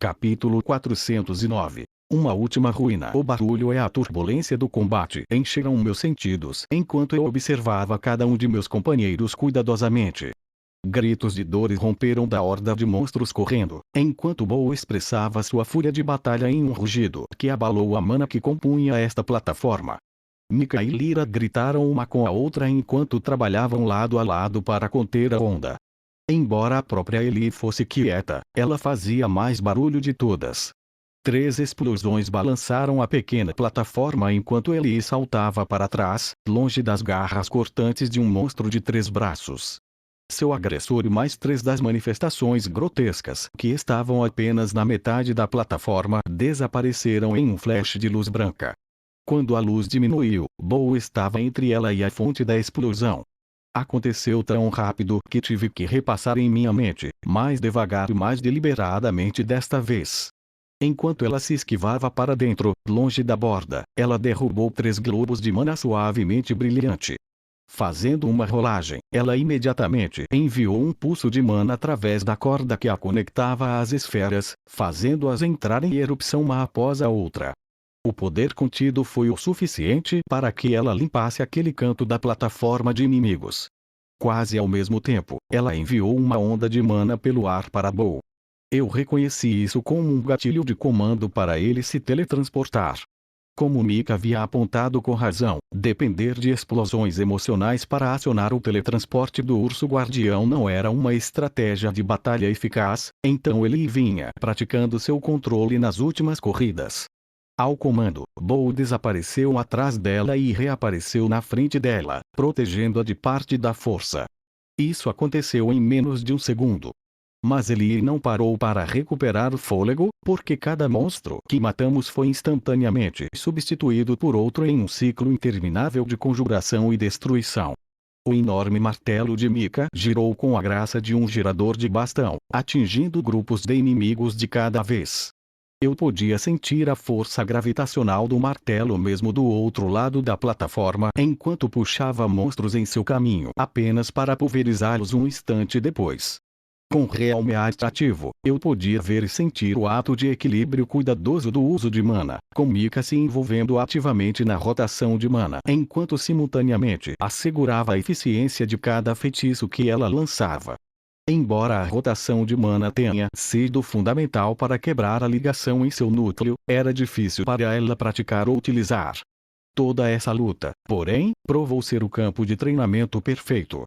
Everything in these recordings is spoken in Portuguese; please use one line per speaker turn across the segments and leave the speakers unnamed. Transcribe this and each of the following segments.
Capítulo 409. Uma última ruína. O barulho e a turbulência do combate encheram meus sentidos enquanto eu observava cada um de meus companheiros cuidadosamente. Gritos de dor romperam da horda de monstros correndo, enquanto Bo expressava sua fúria de batalha em um rugido que abalou a mana que compunha esta plataforma. Mika e Lyra gritaram uma com a outra enquanto trabalhavam lado a lado para conter a onda. Embora a própria Ellie fosse quieta, ela fazia mais barulho de todas. 3 explosões balançaram a pequena plataforma enquanto Ellie saltava para trás, longe das garras cortantes de um monstro de 3 braços. Seu agressor e mais 3 das manifestações grotescas que estavam apenas na metade da plataforma desapareceram em um flash de luz branca. Quando a luz diminuiu, Bo estava entre ela e a fonte da explosão. Aconteceu tão rápido que tive que repassar em minha mente, mais devagar e mais deliberadamente desta vez. Enquanto ela se esquivava para dentro, longe da borda, ela derrubou 3 globos de mana suavemente brilhante. Fazendo uma rolagem, ela imediatamente enviou um pulso de mana através da corda que a conectava às esferas, fazendo-as entrar em erupção uma após a outra. O poder contido foi o suficiente para que ela limpasse aquele canto da plataforma de inimigos. Quase ao mesmo tempo, ela enviou uma onda de mana pelo ar para Bo. Eu reconheci isso como um gatilho de comando para ele se teletransportar. Como Mika havia apontado com razão, depender de explosões emocionais para acionar o teletransporte do urso guardião não era uma estratégia de batalha eficaz, então ele vinha praticando seu controle nas últimas corridas. Ao comando, Bo desapareceu atrás dela e reapareceu na frente dela, protegendo-a de parte da força. Isso aconteceu em menos de um segundo. Mas ele não parou para recuperar o fôlego, porque cada monstro que matamos foi instantaneamente substituído por outro em um ciclo interminável de conjuração e destruição. O enorme martelo de Mika girou com a graça de um girador de bastão, atingindo grupos de inimigos de cada vez. Eu podia sentir a força gravitacional do martelo mesmo do outro lado da plataforma enquanto puxava monstros em seu caminho apenas para pulverizá-los um instante depois. Com Realmeat ativo, eu podia ver e sentir o ato de equilíbrio cuidadoso do uso de mana, com Mika se envolvendo ativamente na rotação de mana enquanto simultaneamente assegurava a eficiência de cada feitiço que ela lançava. Embora a rotação de mana tenha sido fundamental para quebrar a ligação em seu núcleo, era difícil para ela praticar ou utilizar. Toda essa luta, porém, provou ser o campo de treinamento perfeito.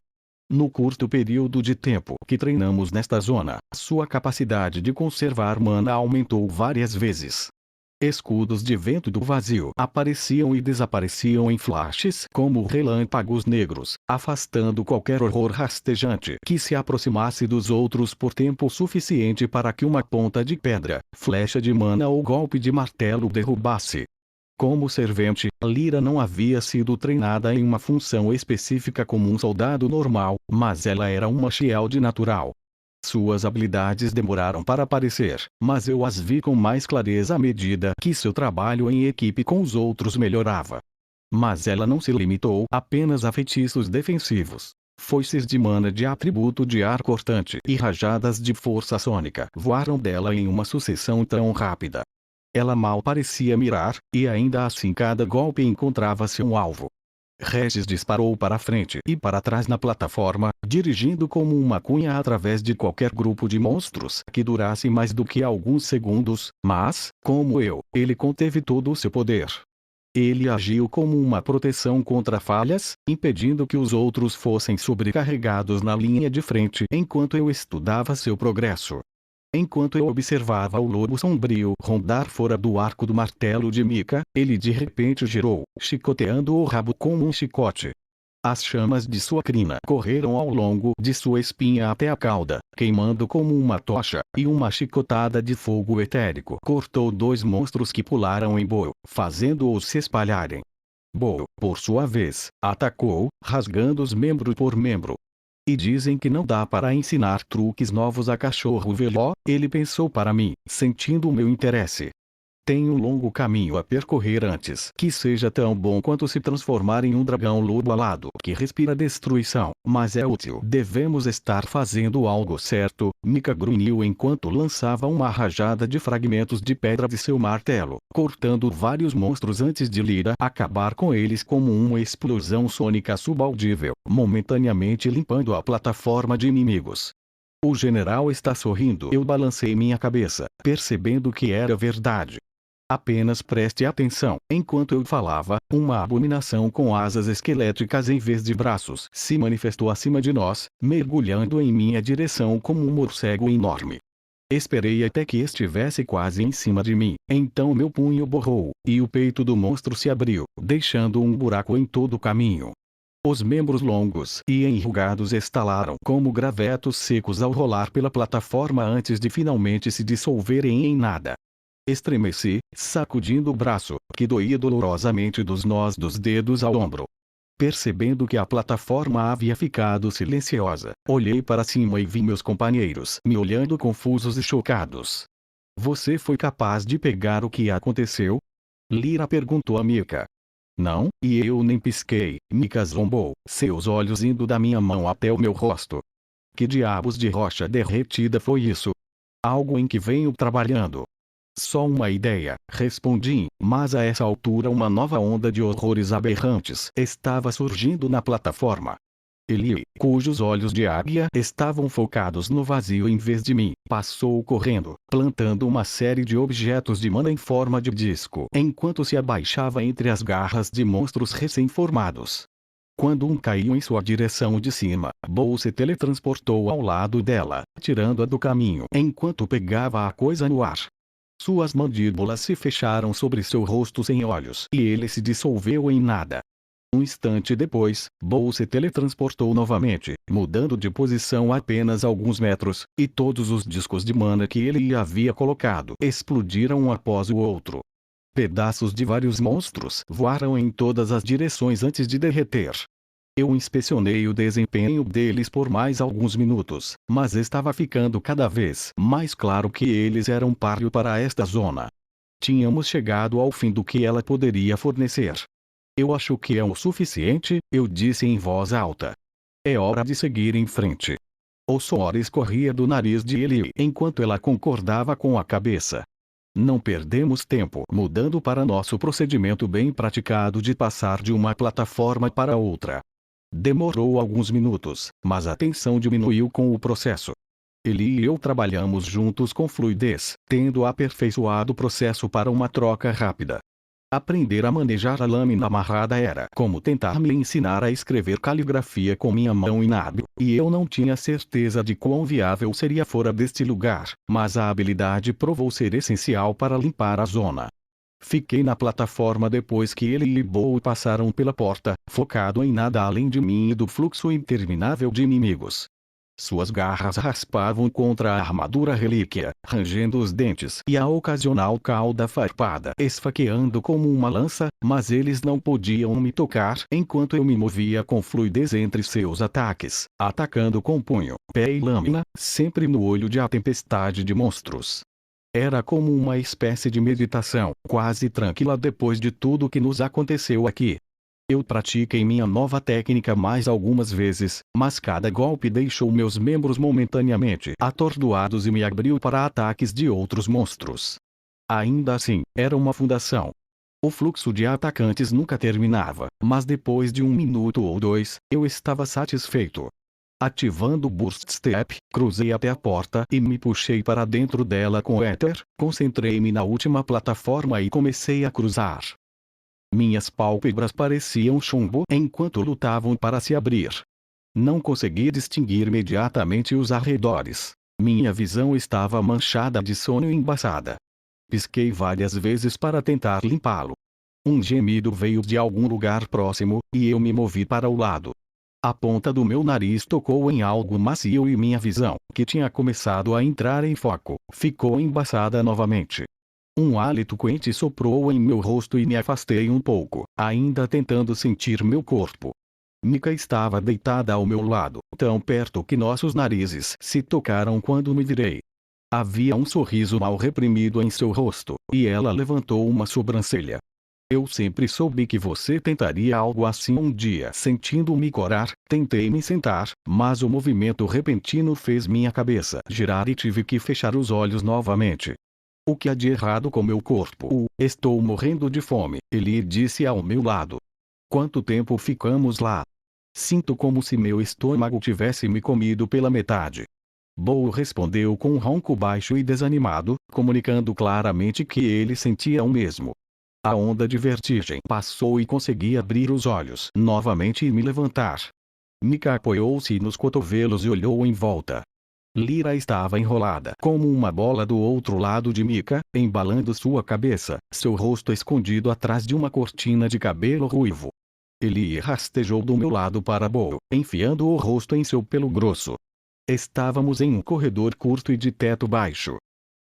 No curto período de tempo que treinamos nesta zona, sua capacidade de conservar mana aumentou várias vezes. Escudos de vento do vazio apareciam e desapareciam em flashes como relâmpagos negros, afastando qualquer horror rastejante que se aproximasse dos outros por tempo suficiente para que uma ponta de pedra, flecha de mana ou golpe de martelo derrubasse. Como servente, Lyra não havia sido treinada em uma função específica como um soldado normal, mas ela era uma Shield natural. Suas habilidades demoraram para aparecer, mas eu as vi com mais clareza à medida que seu trabalho em equipe com os outros melhorava. Mas ela não se limitou apenas a feitiços defensivos. Foices de mana de atributo de ar cortante e rajadas de força sônica voaram dela em uma sucessão tão rápida. Ela mal parecia mirar, e ainda assim cada golpe encontrava-se um alvo. Regis disparou para frente e para trás na plataforma, dirigindo como uma cunha através de qualquer grupo de monstros que durasse mais do que alguns segundos, mas, como eu, ele conteve todo o seu poder. Ele agiu como uma proteção contra falhas, impedindo que os outros fossem sobrecarregados na linha de frente enquanto eu estudava seu progresso. Enquanto eu observava o lobo sombrio rondar fora do arco do martelo de Mika, ele de repente girou, chicoteando o rabo como um chicote. As chamas de sua crina correram ao longo de sua espinha até a cauda, queimando como uma tocha, e uma chicotada de fogo etérico cortou 2 monstros que pularam em Bo, fazendo-os se espalharem. Bo, por sua vez, atacou, rasgando-os membro por membro. E dizem que não dá para ensinar truques novos a cachorro velho, ele pensou para mim, sentindo o meu interesse. Tem um longo caminho a percorrer antes que seja tão bom quanto se transformar em um dragão lobo alado que respira destruição, mas é útil. Devemos estar fazendo algo certo, Mika grunhiu enquanto lançava uma rajada de fragmentos de pedra de seu martelo, cortando vários monstros antes de Lyra acabar com eles como uma explosão sônica subaudível, momentaneamente limpando a plataforma de inimigos. O general está sorrindo. Eu balancei minha cabeça, percebendo que era verdade. Apenas preste atenção. Enquanto eu falava, uma abominação com asas esqueléticas em vez de braços se manifestou acima de nós, mergulhando em minha direção como um morcego enorme. Esperei até que estivesse quase em cima de mim, então meu punho borrou, e o peito do monstro se abriu, deixando um buraco em todo o caminho. Os membros longos e enrugados estalaram como gravetos secos ao rolar pela plataforma antes de finalmente se dissolverem em nada. Estremeci, sacudindo o braço, que doía dolorosamente dos nós dos dedos ao ombro. Percebendo que a plataforma havia ficado silenciosa, olhei para cima e vi meus companheiros me olhando confusos e chocados. Você foi capaz de pegar o que aconteceu? Lyra perguntou a Mika. Não, e eu nem pisquei, Mika zombou, seus olhos indo da minha mão até o meu rosto. Que diabos de rocha derretida foi isso? Algo em que venho trabalhando. Só uma ideia, respondi, mas a essa altura uma nova onda de horrores aberrantes estava surgindo na plataforma. Eli, cujos olhos de águia estavam focados no vazio em vez de mim, passou correndo, plantando uma série de objetos de mana em forma de disco enquanto se abaixava entre as garras de monstros recém-formados. Quando um caiu em sua direção de cima, Bo se teletransportou ao lado dela, tirando-a do caminho enquanto pegava a coisa no ar. Suas mandíbulas se fecharam sobre seu rosto sem olhos e ele se dissolveu em nada. Um instante depois, Bo se teletransportou novamente, mudando de posição apenas alguns metros, e todos os discos de mana que ele havia colocado explodiram um após o outro. Pedaços de vários monstros voaram em todas as direções antes de derreter. Eu inspecionei o desempenho deles por mais alguns minutos, mas estava ficando cada vez mais claro que eles eram páreo para esta zona. Tínhamos chegado ao fim do que ela poderia fornecer. Eu acho que é o suficiente, eu disse em voz alta. É hora de seguir em frente. O suor escorria do nariz de Eli enquanto ela concordava com a cabeça. Não perdemos tempo mudando para nosso procedimento bem praticado de passar de uma plataforma para outra. Demorou alguns minutos, mas a tensão diminuiu com o processo. Eli e eu trabalhamos juntos com fluidez, tendo aperfeiçoado o processo para uma troca rápida. Aprender a manejar a lâmina amarrada era como tentar me ensinar a escrever caligrafia com minha mão inábil, e eu não tinha certeza de quão viável seria fora deste lugar, mas a habilidade provou ser essencial para limpar a zona. Fiquei na plataforma depois que ele e Bo passaram pela porta, focado em nada além de mim e do fluxo interminável de inimigos. Suas garras raspavam contra a armadura relíquia, rangendo os dentes e a ocasional cauda farpada esfaqueando como uma lança, mas eles não podiam me tocar enquanto eu me movia com fluidez entre seus ataques, atacando com punho, pé e lâmina, sempre no olho de a tempestade de monstros. Era como uma espécie de meditação, quase tranquila depois de tudo que nos aconteceu aqui. Eu pratiquei minha nova técnica mais algumas vezes, mas cada golpe deixou meus membros momentaneamente atordoados e me abriu para ataques de outros monstros. Ainda assim, era uma fundação. O fluxo de atacantes nunca terminava, mas depois de 1 minuto ou 2, eu estava satisfeito. Ativando o Burst Step, cruzei até a porta e me puxei para dentro dela com éter, concentrei-me na última plataforma e comecei a cruzar. Minhas pálpebras pareciam chumbo enquanto lutavam para se abrir. Não consegui distinguir imediatamente os arredores. Minha visão estava manchada de sono e embaçada. Pisquei várias vezes para tentar limpá-lo. Um gemido veio de algum lugar próximo, e eu me movi para o lado. A ponta do meu nariz tocou em algo macio e minha visão, que tinha começado a entrar em foco, ficou embaçada novamente. Um hálito quente soprou em meu rosto e me afastei um pouco, ainda tentando sentir meu corpo. Mika estava deitada ao meu lado, tão perto que nossos narizes se tocaram quando me virei. Havia um sorriso mal reprimido em seu rosto, e ela levantou uma sobrancelha. Eu sempre soube que você tentaria algo assim um dia. Sentindo-me corar, tentei me sentar, mas o movimento repentino fez minha cabeça girar e tive que fechar os olhos novamente. O que há de errado com meu corpo? Estou morrendo de fome, ele disse ao meu lado. Quanto tempo ficamos lá? Sinto como se meu estômago tivesse me comido pela metade. Bo respondeu com um ronco baixo e desanimado, comunicando claramente que ele sentia o mesmo. A onda de vertigem passou e consegui abrir os olhos novamente e me levantar. Mika apoiou-se nos cotovelos e olhou em volta. Lyra estava enrolada como uma bola do outro lado de Mika, embalando sua cabeça, seu rosto escondido atrás de uma cortina de cabelo ruivo. Ele rastejou do meu lado para Bo, enfiando o rosto em seu pelo grosso. Estávamos em um corredor curto e de teto baixo.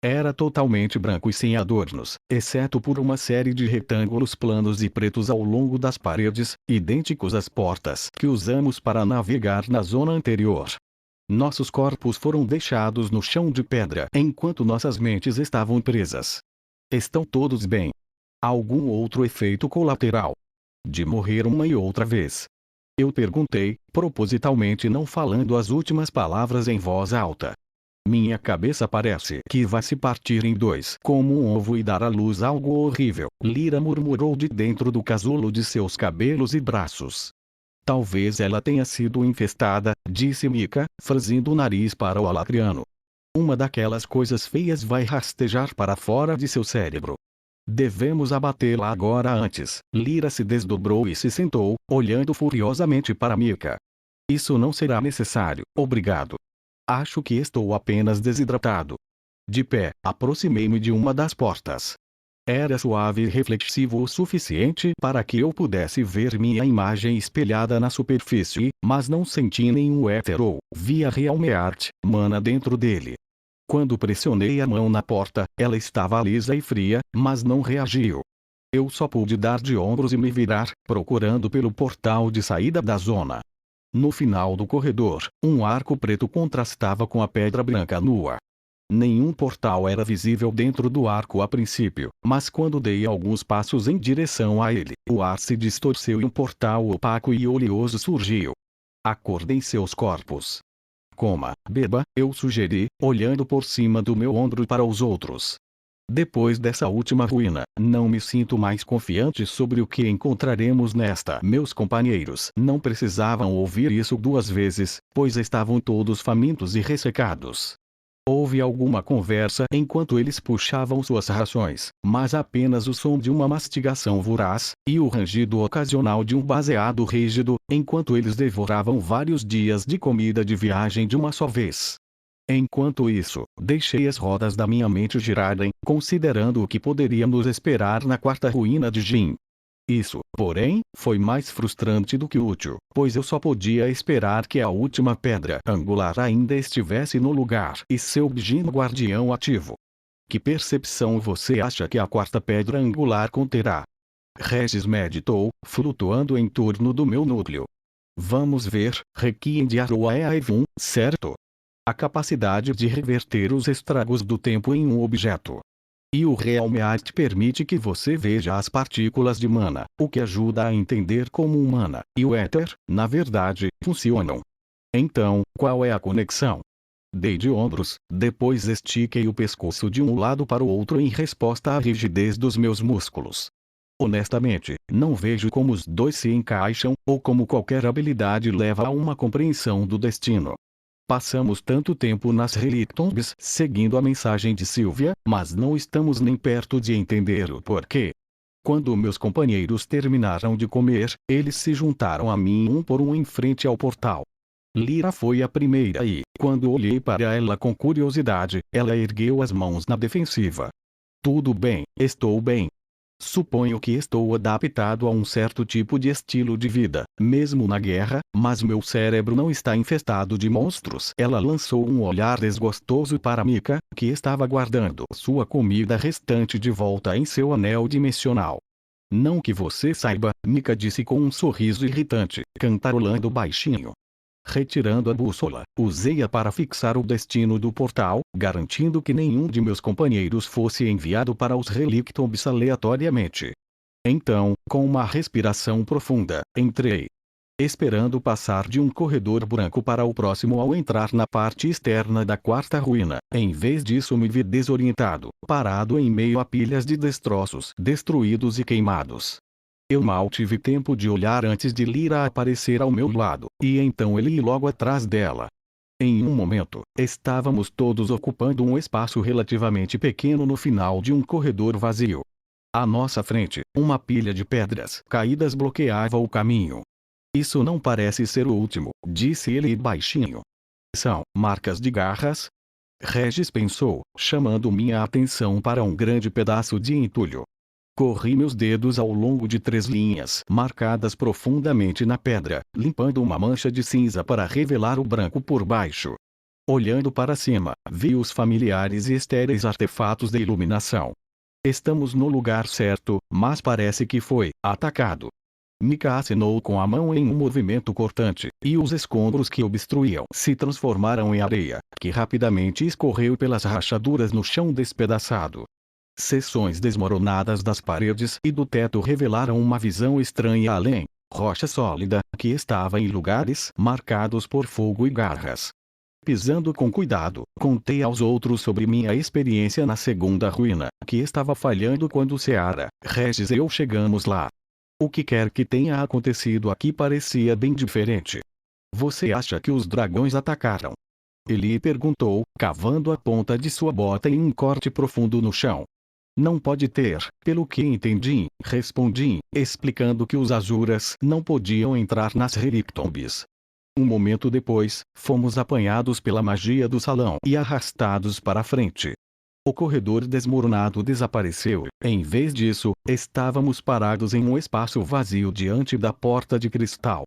Era totalmente branco e sem adornos, exceto por uma série de retângulos planos e pretos ao longo das paredes, idênticos às portas que usamos para navegar na zona anterior. Nossos corpos foram deixados no chão de pedra enquanto nossas mentes estavam presas. Estão todos bem? Algum outro efeito colateral? De morrer uma e outra vez? Eu perguntei, propositalmente não falando as últimas palavras em voz alta. Minha cabeça parece que vai se partir em dois como um ovo e dar à luz algo horrível, Lyra murmurou de dentro do casulo de seus cabelos e braços. Talvez ela tenha sido infestada, disse Mika, franzindo o nariz para o alacriano. Uma daquelas coisas feias vai rastejar para fora de seu cérebro. Devemos abatê-la agora antes. Lyra se desdobrou e se sentou, olhando furiosamente para Mika. Isso não será necessário, obrigado. Acho que estou apenas desidratado. De pé, aproximei-me de uma das portas. Era suave e reflexivo o suficiente para que eu pudesse ver minha imagem espelhada na superfície, mas não senti nenhum éter ou via realmente mana dentro dele. Quando pressionei a mão na porta, ela estava lisa e fria, mas não reagiu. Eu só pude dar de ombros e me virar, procurando pelo portal de saída da zona. No final do corredor, um arco preto contrastava com a pedra branca nua. Nenhum portal era visível dentro do arco a princípio, mas quando dei alguns passos em direção a ele, o ar se distorceu e um portal opaco e oleoso surgiu. Acordem seus corpos. Coma, beba, eu sugeri, olhando por cima do meu ombro para os outros. Depois dessa última ruína, não me sinto mais confiante sobre o que encontraremos nesta. Meus companheiros não precisavam ouvir isso duas vezes, pois estavam todos famintos e ressecados. Houve alguma conversa enquanto eles puxavam suas rações, mas apenas o som de uma mastigação voraz, e o rangido ocasional de um baseado rígido, enquanto eles devoravam vários dias de comida de viagem de uma só vez. Enquanto isso, deixei as rodas da minha mente girarem, considerando o que poderia nos esperar na quarta ruína de Jin. Isso, porém, foi mais frustrante do que útil, pois eu só podia esperar que a última pedra angular ainda estivesse no lugar e seu Jin guardião ativo. Que percepção você acha que a quarta pedra angular conterá? Regis meditou, flutuando em torno do meu núcleo. Vamos ver, Requiem de Aroaevun, certo? A capacidade de reverter os estragos do tempo em um objeto. E o Realmeart permite que você veja as partículas de mana, o que ajuda a entender como o mana e o éter, na verdade, funcionam. Então, qual é a conexão? Dei de ombros, depois estiquei o pescoço de um lado para o outro em resposta à rigidez dos meus músculos. Honestamente, não vejo como os dois se encaixam, ou como qualquer habilidade leva a uma compreensão do destino. Passamos tanto tempo nas Relictombs seguindo a mensagem de Sylvia, mas não estamos nem perto de entender o porquê. Quando meus companheiros terminaram de comer, eles se juntaram a mim um por um em frente ao portal. Lyra foi a primeira e, quando olhei para ela com curiosidade, ela ergueu as mãos na defensiva. Tudo bem, estou bem. Suponho que estou adaptado a um certo tipo de estilo de vida, mesmo na guerra, mas meu cérebro não está infestado de monstros. Ela lançou um olhar desgostoso para Mika, que estava guardando sua comida restante de volta em seu anel dimensional. Não que você saiba, Mika disse com um sorriso irritante, cantarolando baixinho. Retirando a bússola, usei-a para fixar o destino do portal, garantindo que nenhum de meus companheiros fosse enviado para os Relictombs aleatoriamente. Então, com uma respiração profunda, entrei. Esperando passar de um corredor branco para o próximo ao entrar na parte externa da quarta ruína, em vez disso me vi desorientado, parado em meio a pilhas de destroços destruídos e queimados. Eu mal tive tempo de olhar antes de Lyra aparecer ao meu lado, e então ele logo atrás dela. Em um momento, estávamos todos ocupando um espaço relativamente pequeno no final de um corredor vazio. À nossa frente, uma pilha de pedras caídas bloqueava o caminho. Isso não parece ser o último, disse ele baixinho. São marcas de garras? Regis pensou, chamando minha atenção para um grande pedaço de entulho. Corri meus dedos ao longo de 3 linhas marcadas profundamente na pedra, limpando uma mancha de cinza para revelar o branco por baixo. Olhando para cima, vi os familiares e estéreis artefatos de iluminação. Estamos no lugar certo, mas parece que foi atacado. Mika acenou com a mão em um movimento cortante, e os escombros que obstruíam se transformaram em areia, que rapidamente escorreu pelas rachaduras no chão despedaçado. Seções desmoronadas das paredes e do teto revelaram uma visão estranha além, rocha sólida, que estava em lugares marcados por fogo e garras. Pisando com cuidado, contei aos outros sobre minha experiência na segunda ruína, que estava falhando quando Seara, Regis e eu chegamos lá. O que quer que tenha acontecido aqui parecia bem diferente. Você acha que os dragões atacaram? Ele perguntou, cavando a ponta de sua bota em um corte profundo no chão. Não pode ter, pelo que entendi, respondi, explicando que os Azuras não podiam entrar nas Relictombs. Um momento depois, fomos apanhados pela magia do salão e arrastados para a frente. O corredor desmoronado desapareceu, em vez disso, estávamos parados em um espaço vazio diante da porta de cristal.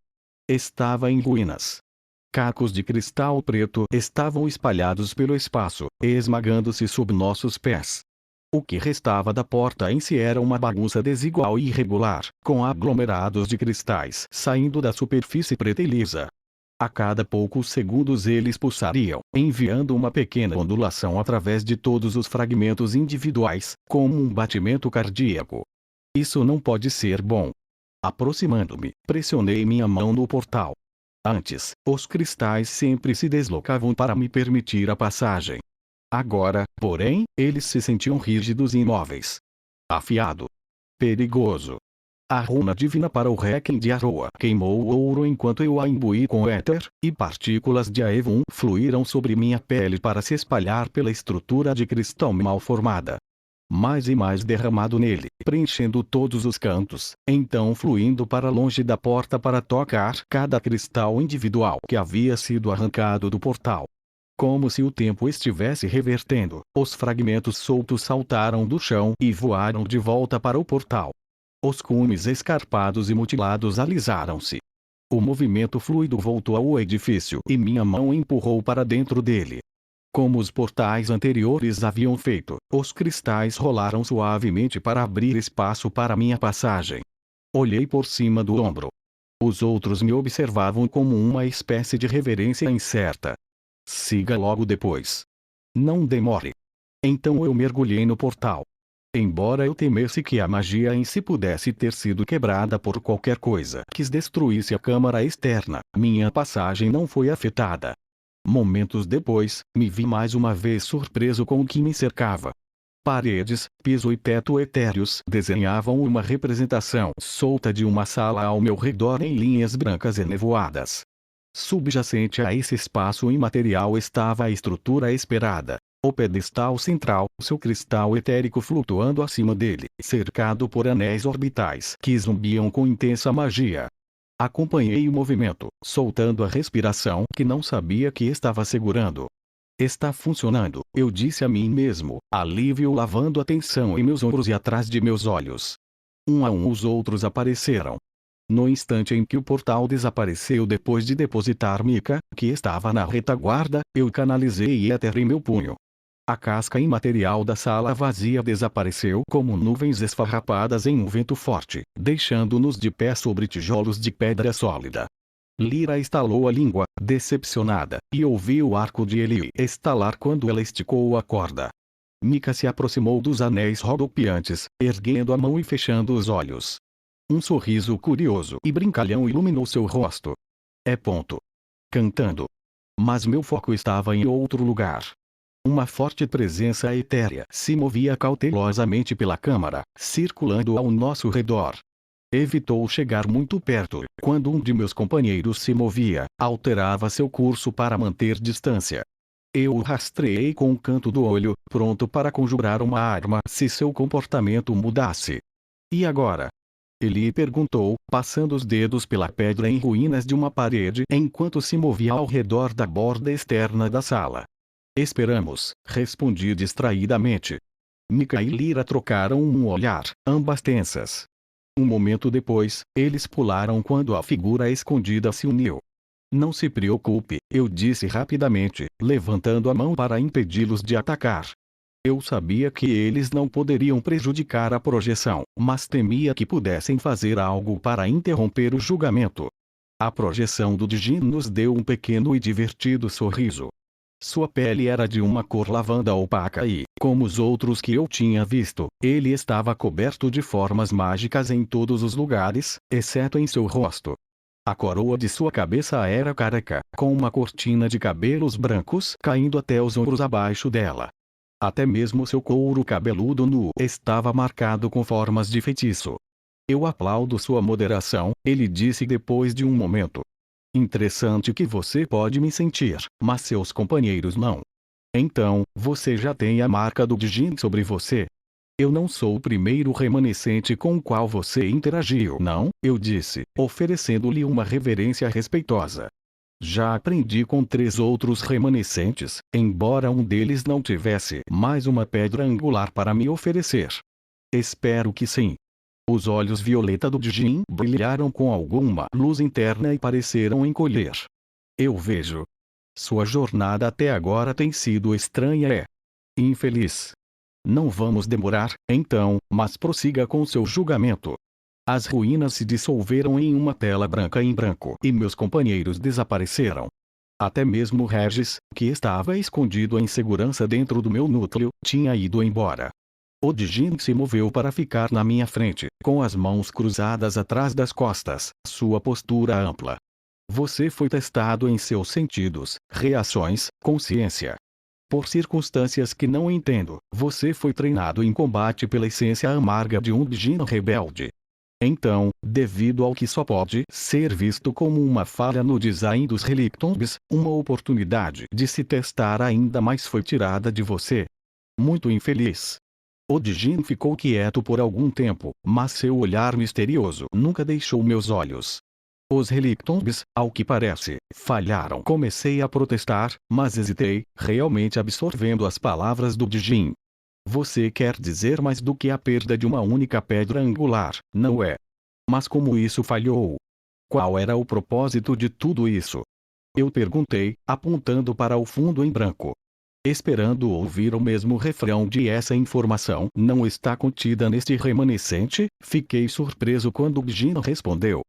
Estava em ruínas. Cacos de cristal preto estavam espalhados pelo espaço, esmagando-se sob nossos pés. O que restava da porta em si era uma bagunça desigual e irregular, com aglomerados de cristais saindo da superfície preta e lisa. A cada poucos segundos eles pulsariam, enviando uma pequena ondulação através de todos os fragmentos individuais, como um batimento cardíaco. Isso não pode ser bom. Aproximando-me, pressionei minha mão no portal. Antes, os cristais sempre se deslocavam para me permitir a passagem. Agora, porém, eles se sentiam rígidos e imóveis. Afiado. Perigoso. A runa divina para o Requiem de Aroa queimou o ouro enquanto eu a imbuí com éter, e partículas de Aevon fluíram sobre minha pele para se espalhar pela estrutura de cristal mal formada. Mais e mais derramado nele, preenchendo todos os cantos, então fluindo para longe da porta para tocar cada cristal individual que havia sido arrancado do portal. Como se o tempo estivesse revertendo, os fragmentos soltos saltaram do chão e voaram de volta para o portal. Os cumes escarpados e mutilados alisaram-se. O movimento fluido voltou ao edifício e minha mão empurrou para dentro dele. Como os portais anteriores haviam feito, os cristais rolaram suavemente para abrir espaço para minha passagem. Olhei por cima do ombro. Os outros me observavam como uma espécie de reverência incerta. Siga logo depois. Não demore. Então eu mergulhei no portal. Embora eu temesse que a magia em si pudesse ter sido quebrada por qualquer coisa que destruísse a câmara externa, minha passagem não foi afetada. Momentos depois, me vi mais uma vez surpreso com o que me cercava. Paredes, piso e teto etéreos desenhavam uma representação solta de uma sala ao meu redor em linhas brancas e nevoadas. Subjacente a esse espaço imaterial estava a estrutura esperada. O pedestal central, seu cristal etérico flutuando acima dele, cercado por anéis orbitais que zumbiam com intensa magia. Acompanhei o movimento, soltando a respiração que não sabia que estava segurando. Está funcionando, eu disse a mim mesmo, alívio lavando a tensão em meus ombros e atrás de meus olhos. Um a um os outros apareceram. No instante em que o portal desapareceu depois de depositar Mika, que estava na retaguarda, eu canalizei éter em meu punho. A casca imaterial da sala vazia desapareceu como nuvens esfarrapadas em um vento forte, deixando-nos de pé sobre tijolos de pedra sólida. Lyra estalou a língua, decepcionada, e ouviu o arco de Ellie estalar quando ela esticou a corda. Mika se aproximou dos anéis rodopiantes, erguendo a mão e fechando os olhos. Um sorriso curioso e brincalhão iluminou seu rosto. Ponto. Cantando. Mas meu foco estava em outro lugar. Uma forte presença etérea se movia cautelosamente pela câmara, circulando ao nosso redor. Evitou chegar muito perto. Quando um de meus companheiros se movia, alterava seu curso para manter distância. Eu o rastreei com o canto do olho, pronto para conjurar uma arma se seu comportamento mudasse. E agora? Ele perguntou, passando os dedos pela pedra em ruínas de uma parede enquanto se movia ao redor da borda externa da sala. Esperamos, respondi distraidamente. Mika e Lyra trocaram um olhar, ambas tensas. Um momento depois, eles pularam quando a figura escondida se uniu. Não se preocupe, eu disse rapidamente, levantando a mão para impedi-los de atacar. Eu sabia que eles não poderiam prejudicar a projeção, mas temia que pudessem fazer algo para interromper o julgamento. A projeção do Djinn nos deu um pequeno e divertido sorriso. Sua pele era de uma cor lavanda opaca e, como os outros que eu tinha visto, ele estava coberto de formas mágicas em todos os lugares, exceto em seu rosto. A coroa de sua cabeça era careca, com uma cortina de cabelos brancos caindo até os ombros abaixo dela. Até mesmo seu couro cabeludo nu estava marcado com formas de feitiço. Eu aplaudo sua moderação, ele disse depois de um momento. Interessante que você pode me sentir, mas seus companheiros não. Então, você já tem a marca do Djinn sobre você. Eu não sou o primeiro remanescente com o qual você interagiu, não? Eu disse, oferecendo-lhe uma reverência respeitosa. Já aprendi com 3 outros remanescentes, embora um deles não tivesse mais uma pedra angular para me oferecer. Espero que sim. Os olhos violeta do Djinn brilharam com alguma luz interna e pareceram encolher. Eu vejo. Sua jornada até agora tem sido estranha e infeliz. Não vamos demorar, então, mas prossiga com seu julgamento. As ruínas se dissolveram em uma tela branca em branco e meus companheiros desapareceram. Até mesmo Regis, que estava escondido em segurança dentro do meu núcleo, tinha ido embora. O Djinn se moveu para ficar na minha frente, com as mãos cruzadas atrás das costas, sua postura ampla. Você foi testado em seus sentidos, reações, consciência. Por circunstâncias que não entendo, você foi treinado em combate pela essência amarga de um Djinn rebelde. Então, devido ao que só pode ser visto como uma falha no design dos Relictombs, uma oportunidade de se testar ainda mais foi tirada de você. Muito infeliz. O Djinn ficou quieto por algum tempo, mas seu olhar misterioso nunca deixou meus olhos. Os Relictombs, ao que parece, falharam. Comecei a protestar, mas hesitei, realmente absorvendo as palavras do Djinn. Você quer dizer mais do que a perda de uma única pedra angular, não é? Mas como isso falhou? Qual era o propósito de tudo isso? Eu perguntei, apontando para o fundo em branco. Esperando ouvir o mesmo refrão de essa informação não está contida neste remanescente, fiquei surpreso quando Djinn respondeu.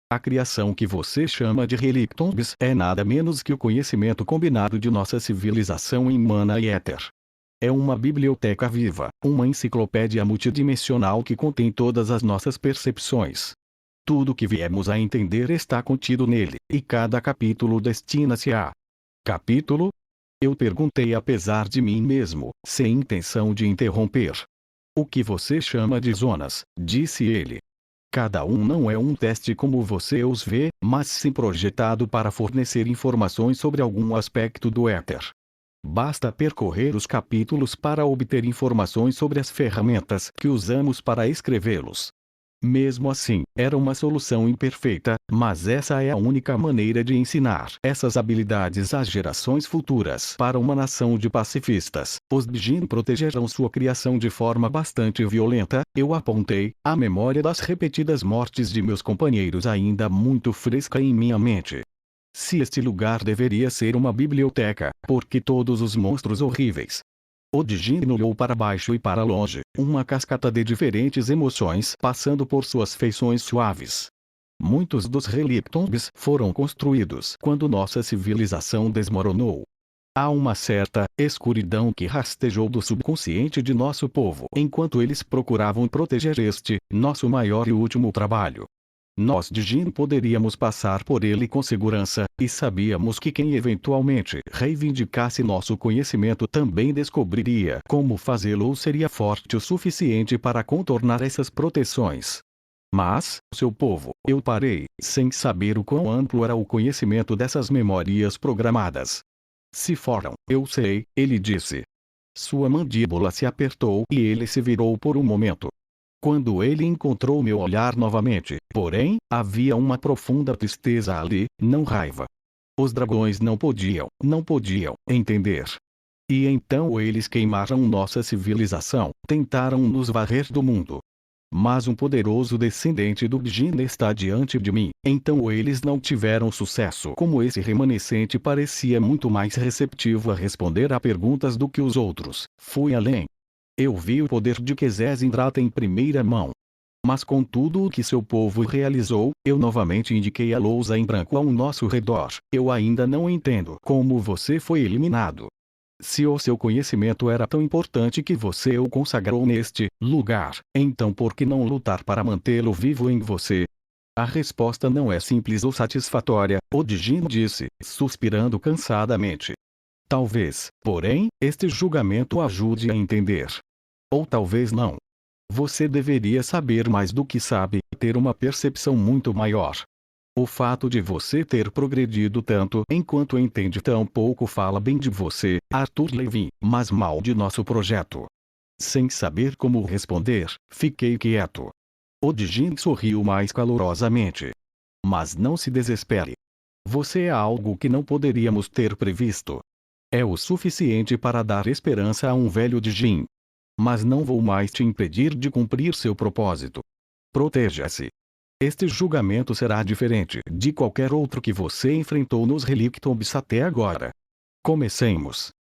A criação que você chama de Relictombs é nada menos que o conhecimento combinado de nossa civilização em mana e éter. É uma biblioteca viva, uma enciclopédia multidimensional que contém todas as nossas percepções. Tudo que viemos a entender está contido nele, e cada capítulo destina-se a... Capítulo? Eu perguntei apesar de mim mesmo, sem intenção de interromper. O que você chama de zonas, disse ele. Cada um não é um teste como você os vê, mas sim projetado para fornecer informações sobre algum aspecto do éter. Basta percorrer os capítulos para obter informações sobre as ferramentas que usamos para escrevê-los. Mesmo assim, era uma solução imperfeita, mas essa é a única maneira de ensinar essas habilidades às gerações futuras. Para uma nação de pacifistas, os Djinn protegerão sua criação de forma bastante violenta, eu apontei, a memória das repetidas mortes de meus companheiros ainda muito fresca em minha mente. Se este lugar deveria ser uma biblioteca, por que todos os monstros horríveis? O Djinn olhou para baixo e para longe, uma cascata de diferentes emoções passando por suas feições suaves. Muitos dos relictombs foram construídos quando nossa civilização desmoronou. Há uma certa escuridão que rastejou do subconsciente de nosso povo enquanto eles procuravam proteger este, nosso maior e último trabalho. Nós de Jin poderíamos passar por ele com segurança, e sabíamos que quem eventualmente reivindicasse nosso conhecimento também descobriria como fazê-lo ou seria forte o suficiente para contornar essas proteções. Mas, seu povo, eu parei, sem saber o quão amplo era o conhecimento dessas memórias programadas. Se foram, eu sei, ele disse. Sua mandíbula se apertou e ele se virou por um momento. Quando ele encontrou meu olhar novamente, porém, havia uma profunda tristeza ali, não raiva. Os dragões não podiam entender. E então eles queimaram nossa civilização, tentaram nos varrer do mundo. Mas um poderoso descendente do Jin está diante de mim, então eles não tiveram sucesso. Como esse remanescente parecia muito mais receptivo a responder a perguntas do que os outros, fui além. Eu vi o poder de Qezés Indrata em primeira mão. Mas com tudo o que seu povo realizou, eu novamente indiquei a lousa em branco ao nosso redor. Eu ainda não entendo como você foi eliminado. Se o seu conhecimento era tão importante que você o consagrou neste lugar, então por que não lutar para mantê-lo vivo em você? A resposta não é simples ou satisfatória, o Jin disse, suspirando cansadamente. Talvez, porém, este julgamento ajude a entender. Ou talvez não. Você deveria saber mais do que sabe, ter uma percepção muito maior. O fato de você ter progredido tanto enquanto entende tão pouco fala bem de você, Arthur Levin, mas mal de nosso projeto. Sem saber como responder, fiquei quieto. O Jin sorriu mais calorosamente. Mas não se desespere. Você é algo que não poderíamos ter previsto. É o suficiente para dar esperança a um velho Jin. Mas não vou mais te impedir de cumprir seu propósito. Proteja-se. Este julgamento será diferente de qualquer outro que você enfrentou nos Relictombs até agora. Comecemos.